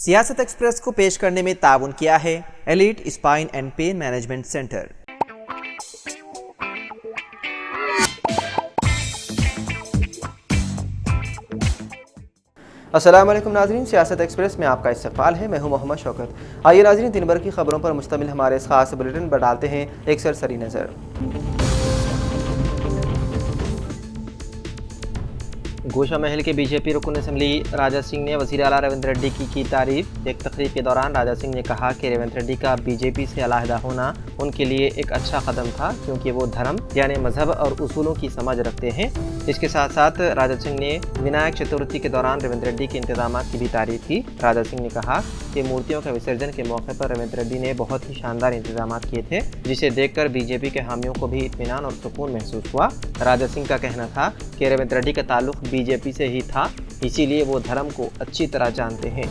सियासत एक्सप्रेस को पेश करने में ताउन किया है elite spine and pain management centre. अस्सलाम वालेकुम नाज़रीन, सियासत एक्सप्रेस में आपका इस्तकबाल है। मैं हूं मोहम्मद शौकत। आइए नाज़रीन, दिन भर की खबरों पर मुश्तमिल हमारे इस खास बुलेटिन पर डालते हैं एक सरसरी नज़र। गोशा महल के बीजेपी रुकन असम्बली राजा सिंह ने वज़ीर आला रेवंत रेड्डी की तारीफ। एक तकरीब के दौरान राजा सिंह ने कहा कि रेवंत रेड्डी का बीजेपी से अलहदा होना उनके लिए एक अच्छा कदम था, क्योंकि वो धर्म यानी मजहब और उसूलों की समझ रखते हैं। इसके साथ साथ राजा सिंह ने विनायक चतुर्थी के दौरान रेवंत रेड्डी के इंतजाम की भी तारीफ की। राजा सिंह ने कहा कि मूर्तियों का विसर्जन के मौके पर रेवंत रेड्डी ने बहुत ही शानदार इंतजाम किए थे, जिसे देखकर बीजेपी के हामियों को भी इत्मीनान और सुकून महसूस हुआ। राजा सिंह का कहना था कि रेवंत रेड्डी का ताल्लुक बीजेपी से ही था, इसीलिए वो धर्म को अच्छी तरह जानते हैं।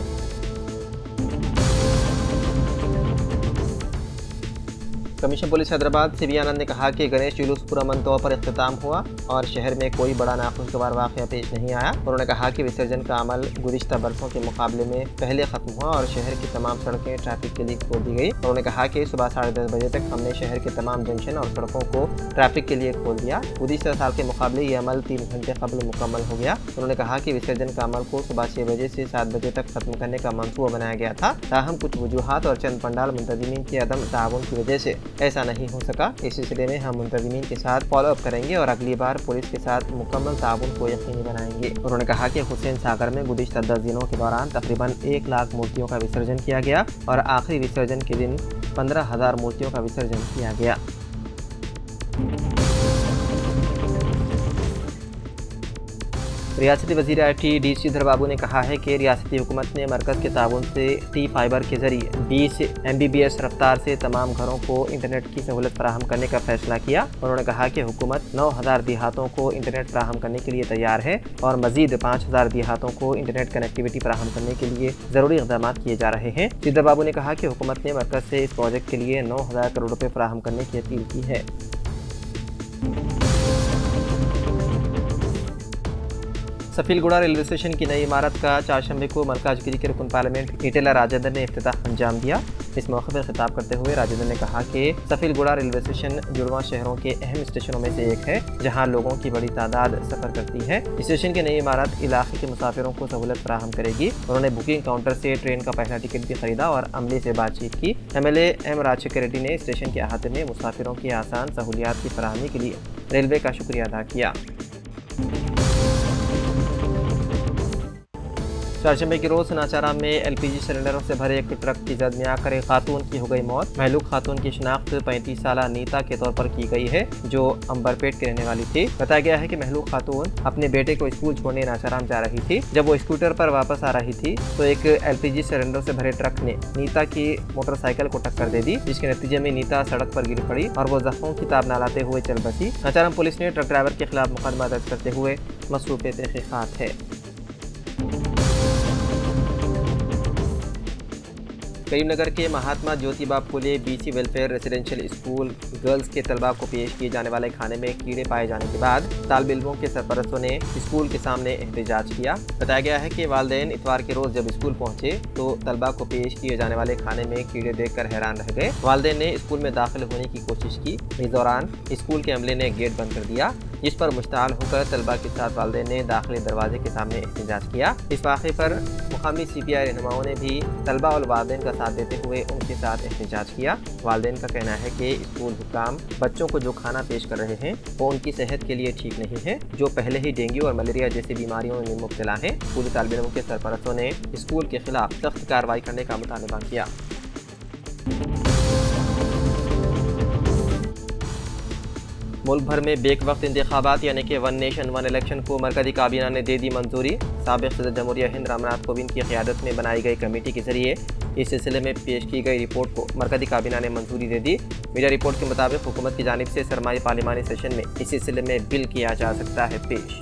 कमिश्नर पुलिस हैदराबाद सीबी आनंद ने कहा कि गणेश जुलूस पुरअमन तौर पर इख्तिताम हुआ और शहर में कोई बड़ा नाखुशगवार वाक़या पेश नहीं आया। उन्होंने कहा कि विसर्जन का अमल गुज़िश्ता बरसों के मुकाबले में पहले ख़त्म हुआ और शहर की तमाम सड़कें ट्रैफिक के लिए खोल दी गई। उन्होंने कहा कि सुबह 10:30 बजे तक हमने शहर के तमाम जंक्शन और सड़कों को ट्रैफिक के लिए खोल दिया। गुज़िश्ता साल के मुकाबले ये अमल 3 घंटे कबल मुकम्मल हो गया। उन्होंने कहा कि विसर्जन का अमल को सुबह 6 बजे से 7 बजे तक ख़त्म करने का मंसूबा बनाया गया था, ताहम कुछ वजूहात और चंद पंडाल मुंतज़मीन के अदम ताउन की वजह से ऐसा नहीं हो सका। इस सिलसिले में हम मुंतज़मीन के साथ फॉलोअप करेंगे और अगली बार पुलिस के साथ मुकम्मल ताउन को यकीनी बनाएंगे। उन्होंने कहा कि हुसैन सागर में गुज़िश्ता 10 दिनों के दौरान तकरीबन 1 लाख मूर्तियों का विसर्जन किया गया और आखिरी विसर्जन के दिन 15,000 मूर्तियों का विसर्जन किया गया। रियासती वज़ीर IT डी श्रीधर बाबू ने कहा है कि रियासती हुकूमत ने मरकज़ के ताउन से टी फाइबर के ज़रिए 20 MBPS रफ्तार से तमाम घरों को इंटरनेट की सहूलत फराहम करने का फैसला किया। उन्होंने कहा कि हुकूमत 9,000 देहातों को इंटरनेट फराहम करने के लिए तैयार है और मज़ीद 5,000 देहातों को इंटरनेट कनेक्टिविटी फराहम करने के लिए ज़रूरी इक़दाम किए जा रहे हैं। श्रीधर बाबू ने कहा कि हुकूमत ने मरकज़ से इस प्रोजेक्ट के लिए 9,000 करोड़ रुपये फराहम करने की अपील की है। सफीलगुड़ा रेलवे स्टेशन की नई इमारत का चारशंबे को मरकाजगिरी के रुकन पार्लियामेंट ईटेला राजेंद्र ने इफ्तिताह अंजाम दिया। इस मौके पर खिताब करते हुए राजेंद्र ने कहा कि सफीलगुड़ा रेलवे स्टेशन जुड़वा शहरों के अहम स्टेशनों में से एक है, जहां लोगों की बड़ी तादाद सफ़र करती है। स्टेशन की नई इमारत इलाके के मुसाफिरों को सहूलत फराहम करेगी। उन्होंने बुकिंग काउंटर से ट्रेन का पहला टिकट भी खरीदा और अमले से बातचीत की। MLA M राजशेखर रेड्डी ने स्टेशन के अहाते में मुसाफिरों की आसान सहूलियात की फराहमी के लिए रेलवे का शुक्रिया अदा किया। चारशंबे के रोज नाचाराम में LPG सिलेंडरों से भरे एक ट्रक की जद में आकर एक खातून की हो गई मौत। महलूक खातून की शिनाख्त 35 साला नीता के तौर पर की गई है, जो अंबरपेट के रहने वाली थी। बताया गया है कि महलूक खातून अपने बेटे को स्कूल छोड़ने नाचाराम जा रही थी। जब वो स्कूटर पर वापस आ रही थी तो एक LPG सिलेंडर से भरे ट्रक ने नीता की मोटरसाइकिल को टक्कर दे दी, जिसके नतीजे में नीता सड़क पर गिर पड़ी और वो जख्मों की ताब न लाते हुए चल बसी। नाचाराम पुलिस ने ट्रक ड्राइवर के खिलाफ मुकदमा दर्ज करते हुए मसरूफ़ तहक़ीक़ात है। करीमनगर के Mahatma Jyotiba Phule BC welfare residential school girls के तलबा को पेश किए जाने वाले खाने में कीड़े पाए जाने के बाद तालिब इल्मों के सरपरस्तों ने स्कूल के सामने एहतजाज किया। बताया गया है कि वालिदैन इतवार के रोज जब स्कूल पहुंचे तो तलबा को पेश किए जाने वाले खाने में कीड़े देखकर हैरान रह गए। वालिदैन ने स्कूल में दाखिल होने की कोशिश की। इस दौरान स्कूल के अमले ने गेट बंद कर दिया, जिस पर मुश्ताल होकर तलबा के साथ वालिदैन ने दाखिली दरवाजे के सामने एहतजाज किया। इस वाक़े पर मुकामी CPI रहनुमाओं ने भी तलबा और वालिदैन का साथ देते हुए उनके साथ एहतजाज किया। वालिदैन का कहना है कि स्कूल हुक्काम बच्चों को जो खाना पेश कर रहे हैं वो उनकी सेहत के लिए ठीक नहीं है, जो पहले ही डेंगू और मलेरिया जैसी बीमारियों में मुब्तला हैं। स्कूली तालिब इल्मों के सरपरस्तों ने स्कूल के खिलाफ सख्त कार्रवाई करने का मुतालबा किया। मुल्क भर में बेक वक्त इंतखाबात यानी कि 1 नेशन 1 इलेक्शन को मरकज़ी काबीना ने दे दी मंजूरी। साबिक़ सदर जमहूरिया हिंद रामनाथ कोविंद की क़यादत में बनाई गई कमेटी के जरिए इस सिलसिले में पेश की गई रिपोर्ट को मरकज़ी काबीना ने मंजूरी दे दी। मीडिया रिपोर्ट के मुताबिक हुकूमत की जानिब से सरमाई पार्लिमानी सेशन में इस सिलसिले में बिल किया जा सकता है पेश।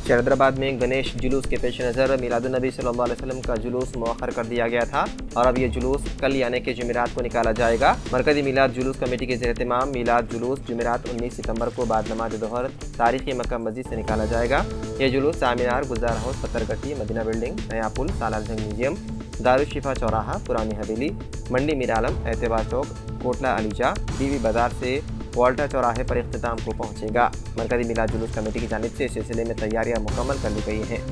हैदराबाद में गणेश जुलूस के पेश नज़र मिलादुन्नबी सल्लल्लाहु अलैहि वसल्लम का जुलूस मुअख्खर कर दिया गया था और अब ये जुलूस कल यानी कि जुमेरात को निकाला जाएगा। मरकज़ी मिलाद जुलूस कमेटी के ज़ेर-ए-इत्तिमाम मिलाद जुलूस जुमेरात 19 सितंबर को बाद नमाज दोहर तारीख़ी मक्का मस्जिद से निकाला जाएगा। ये जुलूस चामीनार, गुलजार हाउस, पत्थरगट्टी, मदीना बिल्डिंग, नया पुल, सालार जंग म्यूजियम, दारुशिफा चौराहा, पुरानी हवेली, मंडी मीर आलम, एतबार चौक, कोटला अलीजा, बीवी बाजार से वाल्टा चौराहे पर इख्तिताम को पहुंचेगा। मरकज़ी मिलाद जुलूस कमेटी की जानिब से इस सिलसिले में तैयारियां मुकम्मल कर ली गई हैं।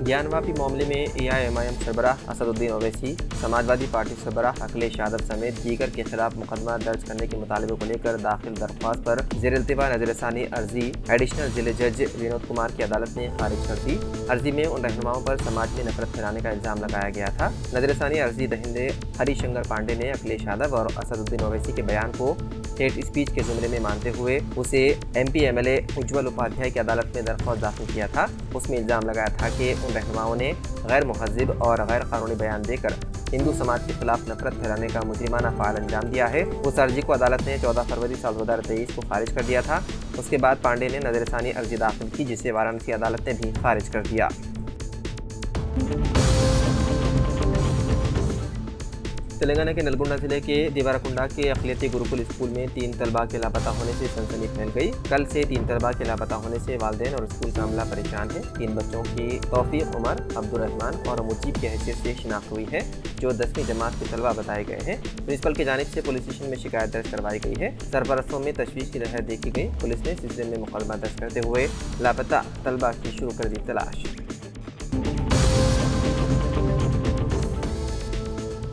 ज्ञानवापी मामले में AIMIM सरबराह असदुद्दीन ओवैसी, समाजवादी पार्टी सरबराह अखिलेश यादव समेत दीगर के खिलाफ मुकदमा दर्ज करने के मुतालबे को लेकर दाखिल दरख्वास्त पर ज़ेर-इल्तिवा नज़रसानी अर्जी एडिशनल जिले जज विनोद कुमार की अदालत ने खारिज कर दी। अर्जी में उन रहनुमाओं पर समाज में नफरत फैलाने का इल्ज़ाम लगाया गया था। नज़रसानी अर्जी दहिंदे हरिशंकर पांडे ने अखिलेश यादव और असदुद्दीन ओवैसी के बयान को हेट स्पीच के ज़ुमरे में मानते हुए उसे MP MLA उज्ज्वल उपाध्याय की अदालत में दरख्वास्त दाखिल किया था। उसमें इल्ज़ाम लगाया था कि उन रहनुमाओं ने गैर मुहज़्ज़िब और गैर कानूनी बयान देकर हिंदू समाज के खिलाफ नफरत फैलाने का मुजरिमाना फ़ाल अंजाम दिया है। उस अर्जी को अदालत ने 14 फरवरी साल 2023 को खारिज कर दिया था। उसके बाद पांडे ने नज़रसानी अर्जी दाखिल की, जिसे वाराणसी अदालत ने भी खारिज कर दिया। तेलंगाना के नलगोंडा जिले के देवराकुंडा के अक़लियती गुरुकुल स्कूल में 3 तलबा के लापता होने से सनसनी फैल गई। कल से 3 तलबा के लापता होने से वालिदैन और स्कूल का अमला परेशान है। 3 बच्चों की तौफीक उमर, अब्दुर्रहमान और मुजीब की हैसियत से शिनाख्त हुई है, जो 10वीं जमात के तलबा बताए गए हैं। प्रिंसिपल की जानिब से पुलिस स्टेशन में शिकायत दर्ज करवाई गई है। सरपरस्तों में तशवीश की लहर देखी गई। पुलिस ने सिलसिले में मुकदमा दर्ज करते हुए लापता तलबा की शुरू कर दी तलाश।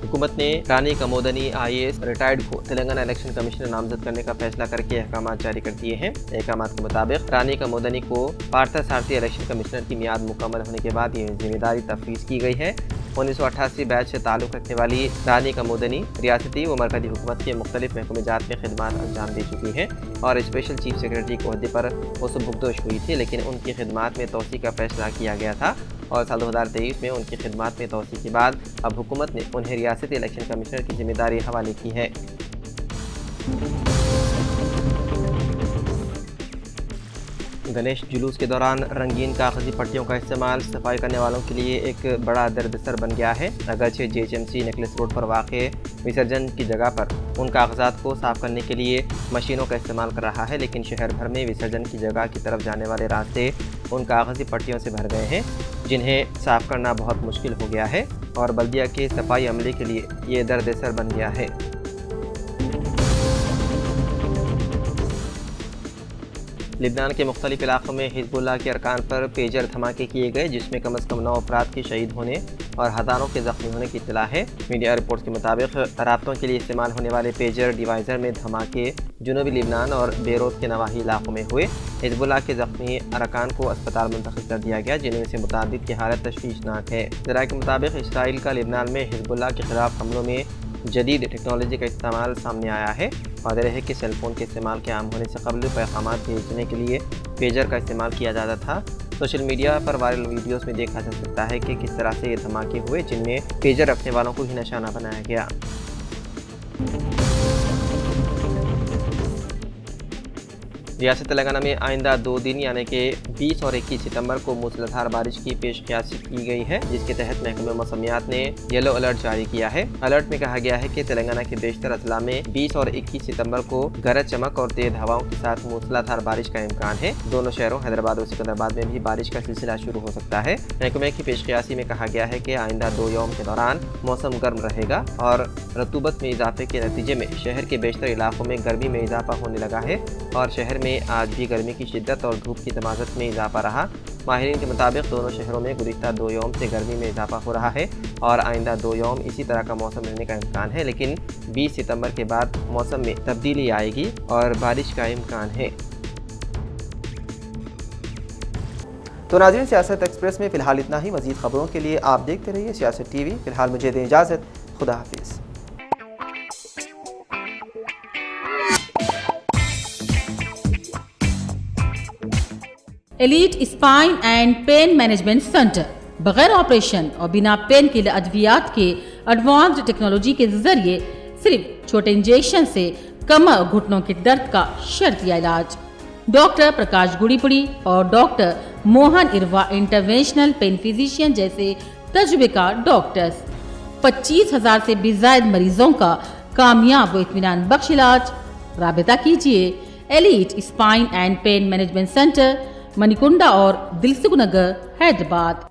हुकूमत ने रानी कमोदनी IAS रिटायर्ड को तेलंगाना इलेक्शन कमीशनर नामजद करने का फैसला करके अहकाम जारी कर दिए हैं। अहकाम के मुताबिक रानी कमोदनी को पार्थसारथी इलेक्शन कमिश्नर की मियाद मुकम्मल होने के बाद ये जिम्मेदारी तफवीज़ की गई है। 1988 बैच से ताल्लुक़ रखने वाली रानी कमोदनी रियासती व मरकज़ी हुकूमत के मुख्तलिफ महकमेजात में खिदमात अंजाम दे चुकी हैं और स्पेशल चीफ सेक्रेटरी के ओहदे पर वो सुबुकदोश हुई थी, लेकिन उनकी खिदमात में तोसी का फैसला किया गया था और साल 2023 में उनकी खिदमात में तोसी के बाद अब हुकूमत ने उन्हें रियासती इलेक्शन कमिश्नर की जिम्मेदारी हवाले की है। गणेश जुलूस के दौरान रंगीन कागजी पट्टियों का इस्तेमाल सफाई करने वालों के लिए एक बड़ा दर्दसर बन गया है। अगरचे JHMC नेकलेस रोड पर वाक़े विसर्जन की जगह पर उन कागजात को साफ़ करने के लिए मशीनों का इस्तेमाल कर रहा है, लेकिन शहर भर में विसर्जन की जगह की तरफ जाने वाले रास्ते उन कागजी पट्टियों से भर गए हैं, जिन्हें साफ़ करना बहुत मुश्किल हो गया है और बल्दिया के सफाई अमले के लिए ये दर्दसर बन गया है। लिबनान के मुख्तलिफ इलाक़ों में हिज़्बुल्लाह के अरकान पर पेजर धमाके किए गए, जिसमें कम अज़ कम 9 अफराद के शहीद होने और हज़ारों के ज़ख्मी होने की इत्तला है। मीडिया रिपोर्ट्स के मुताबिक राब्तों के लिए इस्तेमाल होने वाले पेजर डिवाइज़र में धमाके जनूबी लिबनान और बेरूत के नवाही इलाक़ों में हुए। हिज़्बुल्लाह के ज़ख्मी अरकान को अस्पताल मुंतक़िल कर दिया गया, जिनमें से मुतादिद की हालत तशवीशनाक है। ज़राए के मुताबिक इसराइल का लिबनान में हिज़्बुल्लाह के ख़िलाफ़ हमलों में जदीद टेक्नोलॉजी का इस्तेमाल सामने आया है। वाज़ेह है कि सेलफोन के इस्तेमाल के आम होने से कबल पैगामात भेजने के लिए पेजर का इस्तेमाल किया जाता था। सोशल मीडिया पर वायरल वीडियोस में देखा जा सकता है कि किस तरह से ये धमाके हुए, जिनमें पेजर रखने वालों को ही निशाना बनाया गया। रियासत तेलंगाना में आइंदा 2 दिन यानी कि 20 और 21 सितंबर को मूसलाधार बारिश की पेशकशी की गई है, जिसके तहत महकमे मौसमियात ने येलो अलर्ट जारी किया है। अलर्ट में कहा गया है कि तेलंगाना के बेशतर अजला में 20 और 21 सितंबर को गरज चमक और तेज हवाओं के साथ मूसलाधार बारिश का इम्कान है। दोनों शहरों हैदराबाद और सिकंदराबाद में भी बारिश का सिलसिला शुरू हो सकता है। महकमे की पेशकशी में कहा गया है कि आइंदा 2 यौम के दौरान मौसम गर्म रहेगा और रतूबत में इजाफे के नतीजे में शहर के बेशतर इलाकों में गर्मी में इजाफा होने लगा है और शहर में आज भी गर्मी की शिद्दत और धूप की तमाज़त में इजाफा रहा। माहिरीन के मुताबिक दोनों शहरों में गुज़िश्ता 2 यौम से गर्मी में इजाफा हो रहा है और आइंदा 2 यौम इसी तरह का मौसम रहने का इम्कान है, लेकिन 20 सितंबर के बाद मौसम में तब्दीली आएगी और बारिश का इम्कान है। तो नाज़रीन, सियासत एक्सप्रेस में फ़िलहाल इतना ही। मज़ीद ख़बरों के लिए आप देखते रहिए सियासत TV। फ़िलहाल मुझे दें इजाज़त। खुदा हाफिज़। Elite spine and pain management centre बगैर ऑपरेशन और बिना पेन किलर अद्वियात के एडवांस्ड टेक्नोलॉजी के जरिए सिर्फ छोटे इंजेक्शन से कमर और घुटनों के दर्द का शर्तिया इलाज। डॉक्टर प्रकाश गुड़ीपुड़ी और doctor Mohan Irva interventional pain physician जैसे तजुर्बेकार डॉक्टर्स 25,000 से भी ज्यादा मरीजों का कामयाब व इत्मीनान बख्श इलाज। राबिता कीजिए elite spine and pain management centre, Manikunda और दिलसुख नगर, हैदराबाद।